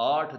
8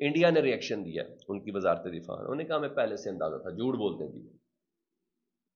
India نے reaction دیا ان کی وزارت دفاع، انہوں نے کہا ہمیں پہلے سے اندازہ تھا، جھوٹ بولتے ہیں جی،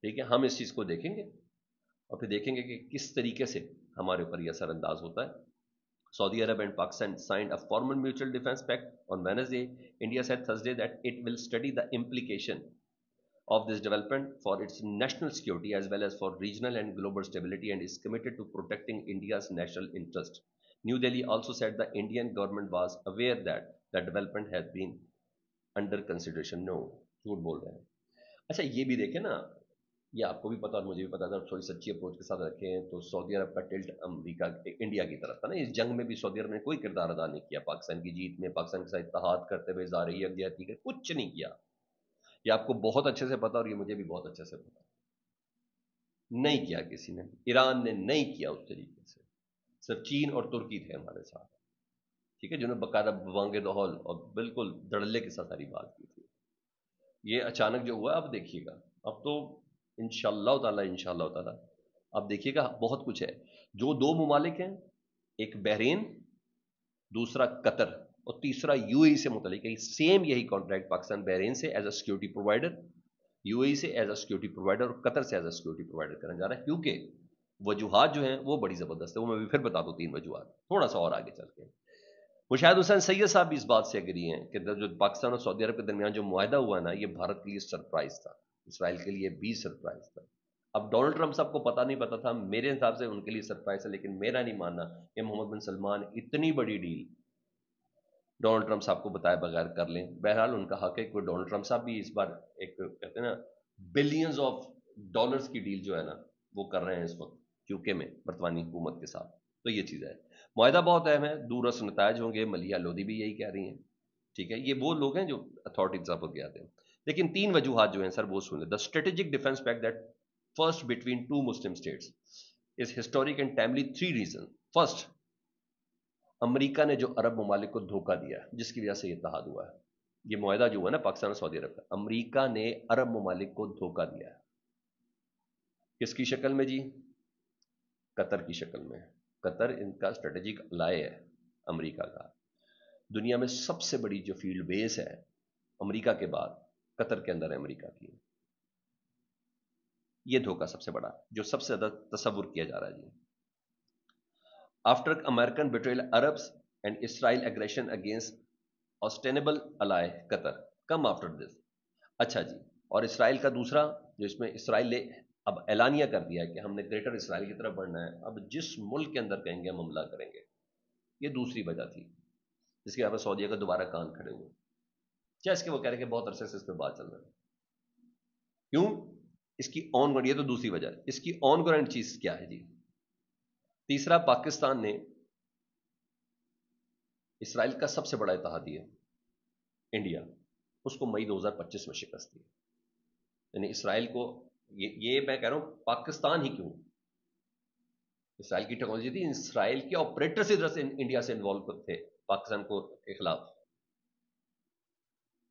ٹھیک ہے ہم اس چیز کو دیکھیں گے اور پھر دیکھیں گے کہ کس طریقے سے ہمارے اوپر یہ اثر انداز ہوتا ہے. Saudi Arab and Pakistan signed a formal mutual defense pact on Wednesday. India said Thursday that it will study the implication of this development for its national security as well as for regional and global stability and is committed to protecting India's national interest. New Delhi also said the Indian government was aware that the development has been under consideration. No, جھوٹ بول رہے ہیں. اچھا یہ بھی دیکھیں نا، یہ آپ کو بھی پتا اور مجھے بھی پتا تھا، تھوڑی سچی اپروچ کے ساتھ رکھے ہیں تو سعودی عرب کا ٹلٹ امریکہ انڈیا کی طرف تھا نا. اس جنگ میں بھی سعودی عرب نے کوئی کردار ادا نہیں کیا، پاکستان کی جیت میں پاکستان کے ساتھ اتحاد کرتے ہوئے اظہار یکجہتی کا کچھ نہیں کیا. یہ آپ کو بہت اچھے سے پتا اور یہ مجھے بھی بہت اچھے سے پتا. نہیں کیا کسی نے، ایران نے نہیں کیا اس طریقے سے، صرف چین اور ترکی تھے ہمارے ساتھ، ٹھیک ہے، جنہوں نے باقاعدہ بوانگ دہول اور بالکل دڑلے کے ساتھ ساری بات کی تھی. یہ اچانک جو ہوا اب دیکھیے گا، اب تو انشاءاللہ تعالی اب دیکھیے گا بہت کچھ ہے. جو دو ممالک ہیں، ایک بحرین، دوسرا قطر اور تیسرا یو اے سے متعلق ہے. سیم یہی کانٹریکٹ پاکستان بحرین سے as a security provider, U A سے ایز اے سیکورٹی پرووائڈر اور قطر سے ایز اے سیکورٹی پرووائڈر کرنے جا رہا ہے. کیونکہ وجوہات جو ہیں وہ بڑی زبردست ہے، وہ میں بھی پھر بتا دوں 3 وجوہات تھوڑا سا اور آگے چل کے. مشاہد حسین سید صاحب بھی اس بات سے اگری ہیں کہ جو پاکستان اور سعودی عرب کے درمیان جو معاہدہ ہوا ہے نا، یہ بھارت کے لیے سرپرائز تھا، اسرائیل کے لیے بھی سرپرائز تھا. اب ڈونلڈ ٹرمپ صاحب کو پتا نہیں پتا تھا، میرے حساب سے ان کے لیے سرپرائز ہے، لیکن میرا نہیں ماننا کہ محمد بن سلمان اتنی بڑی ڈیل ڈونلڈ ٹرمپ صاحب کو بتائے بغیر کر لیں. بہرحال ان کا حق ہے کہ ڈونلڈ ٹرمپ صاحب بھی اس بار ایک کہتے ہیں نا بلینز آف ڈالرز کی ڈیل جو ہے نا وہ کر رہے ہیں اس وقت یوکے میں برطانوی حکومت کے ساتھ. تو یہ چیز ہے، معاہدہ بہت اہم ہے، دور رس نتائج ہوں گے. ملیحہ لودھی بھی یہی کہہ رہی ہیں، ٹھیک ہے. یہ وہ لوگ ہیں جو اتھارٹی ایگزامپل کے آتے ہیں. لیکن 3 وجوہات جو ہیں سر وہ سن لیں. The strategic defence pact that first between 2 Muslim states is historic and timely. 3 reason. First, امریکہ نے جو عرب ممالک کو دھوکہ دیا جس کی وجہ سے یہ اتحاد ہوا ہے. یہ معاہدہ جو ہوا نا پاکستان اور سعودی عرب کا، امریکہ نے عرب ممالک کو دھوکہ دیا ہے. کس کی شکل میں جی؟ قطر کی شکل میں. قطر ان کا اسٹریٹجک الائے ہے امریکہ کا. دنیا میں سب سے بڑی جو فیلڈ بیس ہے امریکہ کے بعد قطر کے اندر ہے امریکہ کی. یہ دھوکہ سب سے بڑا جو سب سے زیادہ تصور کیا جا رہا ہے جی. After American betrayal Arabs and Israel aggression against ostensible ally Qatar come after this. اچھا جی، اور اسرائیل کا دوسرا جو اس میں اسرائیل نے اب اعلانیہ کر دیا ہے کہ ہم نے گریٹر اسرائیل کی طرف بڑھنا ہے، اب جس ملک کے اندر کہیں گے ہم حملہ کریں گے. یہ دوسری وجہ تھی جس کے بعد سعودیہ کا دوبارہ کان کھڑے ہوئے. کیا اس کے وہ کہہ رہے کہ بہت عرصے سے اس پہ بات چل رہا ہے. کیوں؟ اس کی آن گراؤنڈ، یہ تو دوسری وجہ ہے. اس کی آن گراؤنڈ چیز کیا ہے جی؟ تیسرا، پاکستان نے اسرائیل کا سب سے بڑا اتحادی ہے انڈیا، اس کو مئی 2025 میں شکست دی. یعنی اسرائیل کو یہ میں کہہ رہا ہوں پاکستان ہی کیوں، اسرائیل کی ٹیکنالوجی تھی، اسرائیل کے آپریٹر سے ادھر سے انڈیا سے انوالو تھے پاکستان کو کے خلاف،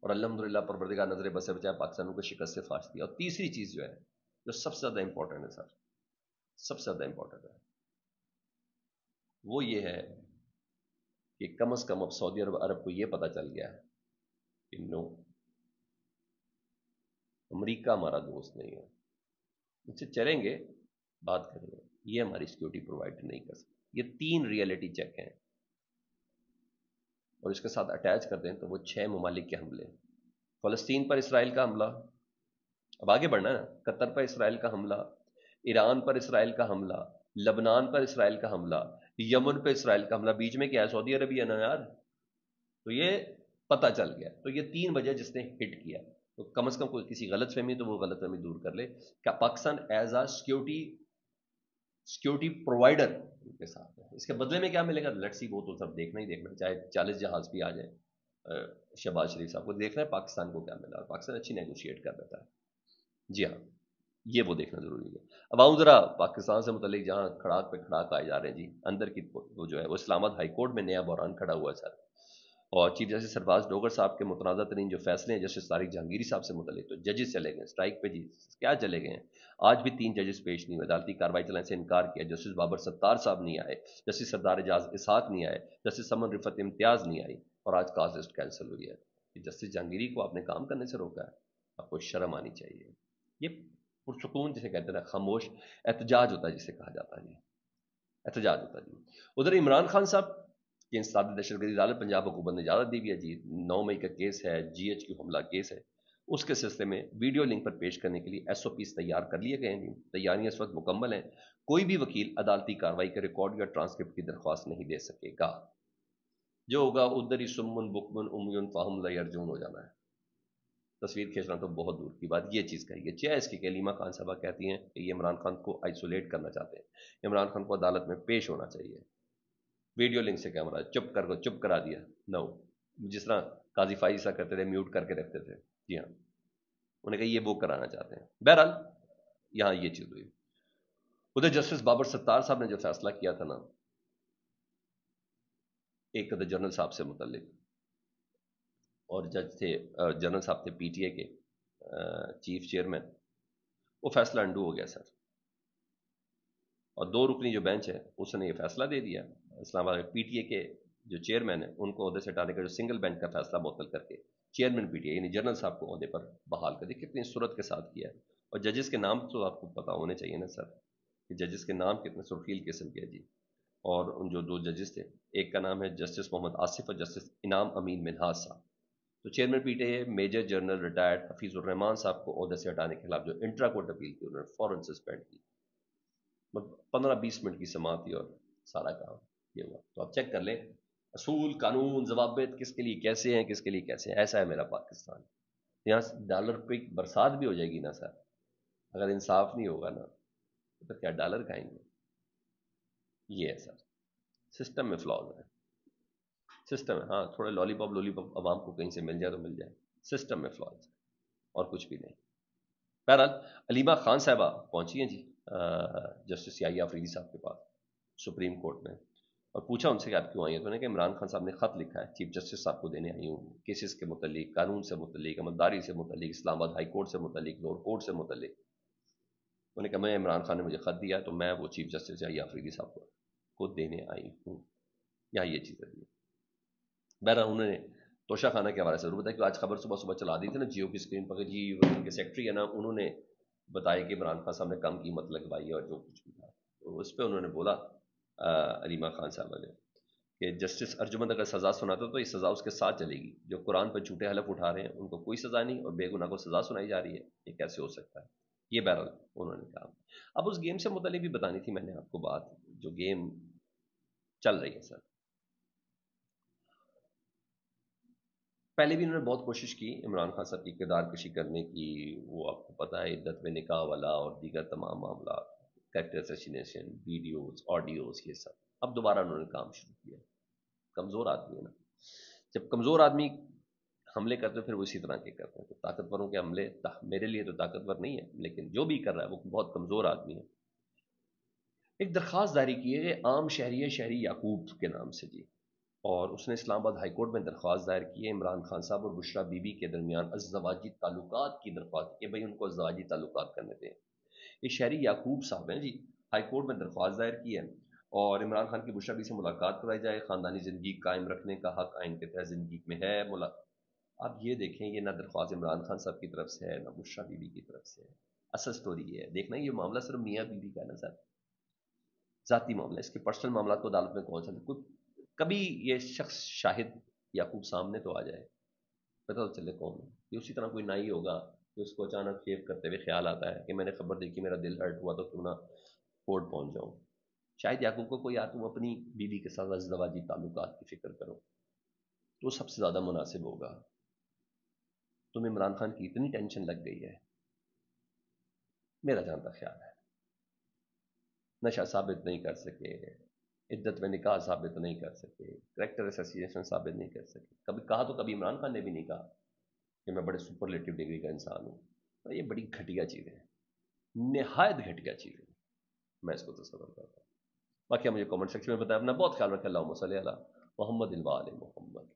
اور الحمدللہ پروردگار نظر بس سے بچایا، پاکستان کو شکست سے فاش دیا. اور تیسری چیز جو ہے جو سب سے زیادہ امپورٹنٹ ہے سر، سب سے زیادہ امپورٹنٹ ہے، وہ یہ ہے کہ کم از کم اب سعودی عرب کو یہ پتا چل گیا ہے کہ نو، امریکہ ہمارا دوست نہیں ہے. ان سے چلیں گے، بات کریں گے، یہ ہماری سیکورٹی پرووائڈ نہیں کر سکتے. یہ 3 ریئلٹی چیک ہیں، اور اس کے ساتھ اٹیچ کر دیں تو وہ 6 ممالک کے حملے. فلسطین پر اسرائیل کا حملہ، اب آگے بڑھنا ہے. قطر پر اسرائیل کا حملہ، ایران پر اسرائیل کا حملہ، لبنان پر اسرائیل کا حملہ، یمن پہ اسرائیل کا حملہ، بیچ میں کیا ہے سعودی عربیہ نا یار. تو یہ پتہ چل گیا. تو یہ 3 وجہ جس نے ہٹ کیا، تو کم از کم کوئی کسی غلط فہمی تو وہ غلط فہمی دور کر لے کہ Pakistan as a security provider کے ساتھ ہے. اس کے بدلے میں کیا ملے گا لیٹس سی، وہ تو سب دیکھنا ہی دیکھنا، چاہے 40 جہاز بھی آ جائیں. شہباز شریف صاحب کو دیکھنا ہے پاکستان کو کیا ملا، اور پاکستان اچھی نیگوشیٹ کر دیتا ہے. جی ہاں، یہ وہ دیکھنا ضروری ہے. اب آؤں ذرا پاکستان سے متعلق جہاں کھڑاک پہ کھڑاک آئے جا رہے ہیں جی، اندر کی وہ جو ہے وہ اسلام آباد ہائی کورٹ میں نیا بحران کھڑا ہوا ہے سر. اور چیف جسٹس سرفراز ڈوگر صاحب کے متنازع ترین جو فیصلے ہیں جسٹس طارق جہانگیری صاحب سے متعلق، تو ججز چلے گئے اسٹرائک پہ جی. کیا چلے گئے ہیں؟ آج بھی 3 ججز پیش نہیں ہوئے، عدالتی کارروائی چلانے سے انکار کیا. جسٹس بابر ستار صاحب نہیں آئے، جسٹس سردار اعجاز اسحاق نہیں آئے، جسٹس سمن رفت امتیاز نہیں آئی، اور آج کاز لسٹ کینسل ہوئی ہے کہ جسٹس جہانگیری کو آپ نے کام کرنے سے روکا ہے. آپ کو شرم آنی چاہیے. یہ پرسکون جسے کہتے ہیں نا, خاموش احتجاج ہوتا ہے جسے کہا جاتا ہے, احتجاج ہوتا ہے جی. ادھر عمران خان صاحب کی انسداد دہشت گردی عدالت پنجاب حکومت نے اجازت دی ہوئی ہے جی. 9 مئی کا کیس ہے, جی ایچ کیو حملہ کیس ہے. اس کے سلسلے میں ویڈیو لنک پر پیش کرنے کے لیے ایس او پیز تیار کر لیے گئے ہیں جی. تیاریاں اس وقت مکمل ہیں. کوئی بھی وکیل عدالتی کارروائی کے ریکارڈ یا ٹرانسکرپٹ کی درخواست نہیں دے سکے گا. جو ہوگا ادھر ہی سمن بکمن امیون فاہم لا یرجون ہو جانا ہے. تصویر کھینچنا تو بہت دور کی بات, یہ چیز کہی ہے. چاہے اس کی کلیمہ خان صاحبہ کہتی ہیں کہ یہ عمران خان کو آئسولیٹ کرنا چاہتے ہیں, عمران خان کو عدالت میں پیش ہونا چاہیے. ویڈیو لنک سے کیمرہ چپ کر کو چپ کرا دیا. نو, جس طرح قاضی فائز سا کرتے تھے, میوٹ کر کے رکھتے تھے. جی ہاں, انہیں کہا یہ وہ کرانا چاہتے ہیں. بہرحال یہاں یہ چیز ہوئی. ادھر جسٹس بابر ستار صاحب نے جو فیصلہ کیا تھا نا ایک جنرل صاحب سے متعلق, اور جج تھے جنرل صاحب تھے پی ٹی اے کے چیف چیئرمین, وہ فیصلہ انڈو ہو گیا سر. اور 2 رکنی جو بینچ ہے اس نے یہ فیصلہ دے دیا. اسلام آباد پی ٹی اے کے جو چیئرمین ہیں ان کو عہدے سے ہٹانے کا جو سنگل بینچ کا فیصلہ معطل کر کے چیئرمین پی ٹی اے یعنی جنرل صاحب کو عہدے پر بحال کر دیا. کتنی صورت کے ساتھ کیا ہے. اور ججز کے نام تو آپ کو پتا ہونے چاہیے نا سر, کہ ججز کے نام کتنے سرخیل قسم کے جی. اور ان جو 2 ججز تھے, ایک کا نام ہے جسٹس محمد آصف اور جسٹس انعام امین منہاز صاحب. تو chairman P T A major general retired Hafeez ul-Rahman صاحب کو عہدے سے ہٹانے کے خلاف جو انٹرا کورٹ اپیل کی انہوں نے فوراً سسپینڈ کی. 15-20 منٹ کی سماعت تھی اور سارا کام یہ ہوا. تو آپ چیک کر لیں اصول قانون ضوابط کس کے لیے کیسے ہیں, کس کے لیے کیسے ہیں. ایسا ہے میرا پاکستان. یہاں ڈالر پہ برسات بھی ہو جائے گی نا سر, اگر انصاف نہیں ہوگا نا تو کیا ڈالر کھائیں گے. یہ ہے سر, سسٹم میں فلاز ہے. سسٹم ہے, ہاں تھوڑے لالی پاپ عوام کو کہیں سے مل جائے تو مل جائے, سسٹم میں فلاز ہے اور کچھ بھی نہیں. بہرحال علیمہ خان صاحبہ پہنچی ہیں جی جسٹس یحییٰ آفریدی صاحب کے پاس سپریم کورٹ میں, اور پوچھا ان سے کہ آپ کیوں آئی ہیں. تو انہوں نے کہ عمران خان صاحب نے خط لکھا ہے چیف جسٹس صاحب کو دینے آئی ہوں, کیسز کے متعلق, قانون سے متعلق, عملداری سے متعلق, اسلام آباد ہائی کورٹ سے متعلق, لوور کورٹ سے متعلق. انہوں نے کہا میں عمران خان نے مجھے خط دیا تو میں وہ چیف جسٹس یحییٰ آفریدی صاحب کو دینے آئی ہوں. یہاں یہ چیز ہے. بہرحال انہوں نے توشہ خانہ کے حوالے سے ضرور بتایا کہ آج خبر صبح صبح چلا دی تھی نا جیو کی اسکرین پر, جی ان کے سیکٹری ہے نا انہوں نے بتایا کہ عمران خان صاحب نے کم قیمت لگوائی ہے اور جو کچھ بھی تھا. تو اس پہ انہوں نے بولا علیمہ خان صاحب نے کہ جسٹس ارجمند اگر سزا سناتا تو یہ سزا اس کے ساتھ چلے گی. جو قرآن پر جھوٹے حلف اٹھا رہے ہیں ان کو کوئی سزا نہیں, اور بے گناہ کو سزا سنائی جا رہی ہے. یہ کیسے ہو سکتا ہے. یہ بہرحال انہوں نے کہا. اب اس گیم سے متعلق بھی بتانی تھی میں نے آپ کو بات, جو گیم چل رہی ہے سر. پہلے بھی انہوں نے بہت کوشش کی عمران خان صاحب کی کردار کشی کرنے کی, وہ آپ کو پتا ہے عدت میں نکاح والا اور دیگر تمام معاملات, کریکٹر اسیسینیشن, ویڈیوز, آڈیوز, یہ سب. اب دوبارہ انہوں نے کام شروع کیا. کمزور آدمی ہے نا, جب کمزور آدمی حملے کرتے ہیں پھر وہ اسی طرح کے کرتے ہیں. تو طاقتوروں کے حملے میرے لیے تو طاقتور نہیں ہے, لیکن جو بھی کر رہا ہے وہ بہت کمزور آدمی ہے. ایک درخواست جاری کی ہے عام شہری یعقوب کے نام سے جی, اور اس نے اسلام آباد ہائی کورٹ میں درخواست دائر کی ہے عمران خان صاحب اور بشرا بی بی کے درمیان ازدواجی تعلقات کی درخواست, کہ بھئی ان کو ازدواجی تعلقات کرنے دیں. یہ شہری یعقوب صاحب ہیں جی, ہائی کورٹ میں درخواست دائر کی ہے, اور عمران خان کی بشرا بی سے ملاقات کرائی جائے, خاندانی زندگی قائم رکھنے کا حق آئین کے تحت زندگی میں ہے. آپ یہ دیکھیں یہ نہ درخواست عمران خان صاحب کی طرف سے ہے نہ بشرا بی بی کی طرف سے ہے. اصل سٹوری یہ ہے, دیکھنا یہ معاملہ صرف میاں بی بی کا ہے نا سر, ذاتی معاملہ. اس کے پرسنل معاملات کو عدالت میں کون سا کوئی کبھی یہ شخص شاہد یعقوب سامنے تو آ جائے, پتہ تو چلے کون ہے. یہ اسی طرح کوئی نائی ہوگا کہ اس کو اچانک شیو کرتے ہوئے خیال آتا ہے کہ میں نے خبر دیکھی میرا دل ہرٹ ہوا تو کیوں نہ کورٹ پہنچ جاؤں. شاید یعقوب کو کوئی تم اپنی بیوی کے ساتھ ازدواجی تعلقات کی فکر کرو تو سب سے زیادہ مناسب ہوگا. تمہیں عمران خان کی اتنی ٹینشن لگ گئی ہے, میرا جانتا خیال ہے نشہ ثابت نہیں کر سکے, عدت میں نکاح ثابت نہیں کر سکے, کریکٹر اسیسینیشن ثابت نہیں کر سکے. کبھی کہا تو کبھی عمران خان نے بھی نہیں کہا کہ میں بڑے سپرلیٹو ڈگری کا انسان ہوں. تو یہ بڑی گھٹیا چیزیں ہیں, نہایت گھٹیا چیزیں ہیں, میں اس کو تصور کرتا ہوں. باقی مجھے کامنٹ سیکشن میں بتایا. اپنا بہت خیال رکھیں. اللہم صلی علی محمد و آل محمد.